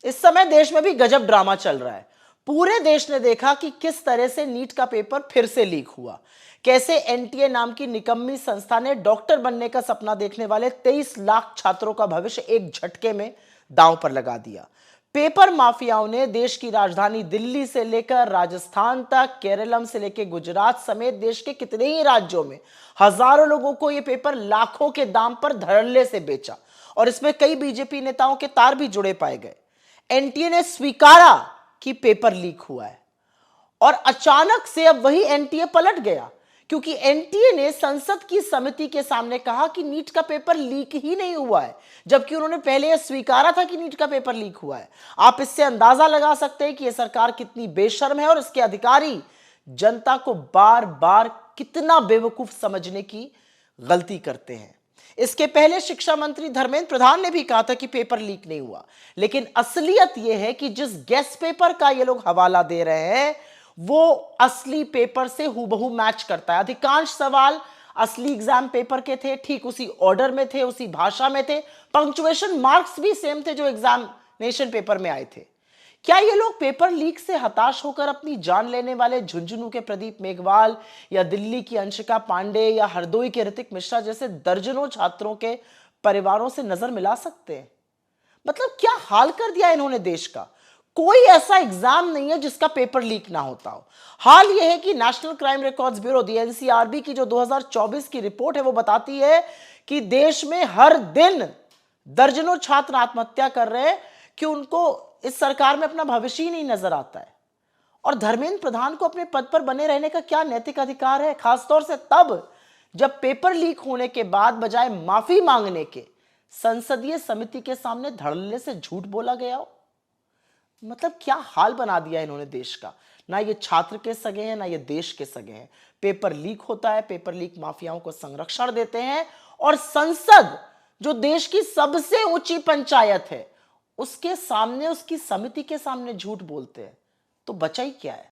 इस समय देश में भी गजब ड्रामा चल रहा है। पूरे देश ने देखा कि किस तरह से नीट का पेपर फिर से लीक हुआ, कैसे एनटीए नाम की निकम्मी संस्था ने डॉक्टर बनने का सपना देखने वाले 23 लाख छात्रों का भविष्य एक झटके में दांव पर लगा दिया। पेपर माफियाओं ने देश की राजधानी दिल्ली से लेकर राजस्थान तक, केरलम से लेकर गुजरात समेत देश के कितने ही राज्यों में हजारों लोगों को यह पेपर लाखों के दाम पर धड़ल्ले से बेचा और इसमें कई बीजेपी नेताओं के तार भी जुड़े पाए गए। एनटीए ने स्वीकारा कि पेपर लीक हुआ है और अचानक से अब वही एनटीए पलट गया, क्योंकि एनटीए ने संसद की समिति के सामने कहा कि नीट का पेपर लीक ही नहीं हुआ है, जबकि उन्होंने पहले यह स्वीकारा था कि नीट का पेपर लीक हुआ है। आप इससे अंदाजा लगा सकते हैं कि यह सरकार कितनी बेशर्म है और इसके अधिकारी जनता को बार बार कितना बेवकूफ समझने की गलती करते हैं। इसके पहले शिक्षा मंत्री धर्मेंद्र प्रधान ने भी कहा था कि पेपर लीक नहीं हुआ, लेकिन असलियत यह है कि जिस गेस्ट पेपर का ये लोग हवाला दे रहे हैं वो असली पेपर से हूबहू मैच करता है। अधिकांश सवाल असली एग्जाम पेपर के थे, ठीक उसी ऑर्डर में थे, उसी भाषा में थे, पंक्चुएशन मार्क्स भी सेम थे जो एग्जामिनेशन पेपर में आए थे। क्या ये लोग पेपर लीक से हताश होकर अपनी जान लेने वाले झुंझुनू के प्रदीप मेघवाल या दिल्ली की अंशिका पांडे या हरदोई के ऋतिक मिश्रा जैसे दर्जनों छात्रों के परिवारों से नजर मिला सकते हैं? मतलब क्या हाल कर दिया इन्होंने देश का। कोई ऐसा एग्जाम नहीं है जिसका पेपर लीक ना होता हो। हाल यह है कि नेशनल क्राइम रिकॉर्ड्स ब्यूरो दी एनसीआरबी की जो 2024 की रिपोर्ट है वो बताती है कि देश में हर दिन दर्जनों छात्र आत्महत्या कर रहे हैं कि उनको इस सरकार में अपना भविष्य ही नहीं नजर आता है। और धर्मेंद्र प्रधान को अपने पद पर बने रहने का क्या नैतिक अधिकार है, खासतौर से तब जब पेपर लीक होने के बाद बजाय माफी मांगने के संसदीय समिति के सामने धड़ल्ले से झूठ बोला गया हो। मतलब क्या हाल बना दिया इन्होंने देश का। ना ये छात्र के सगे हैं, ना ये देश के सगे हैं। पेपर लीक होता है, पेपर लीक माफियाओं को संरक्षण देते हैं और संसद जो देश की सबसे ऊंची पंचायत है उसके सामने, उसकी समिति के सामने झूठ बोलते हैं, तो बचा ही क्या है।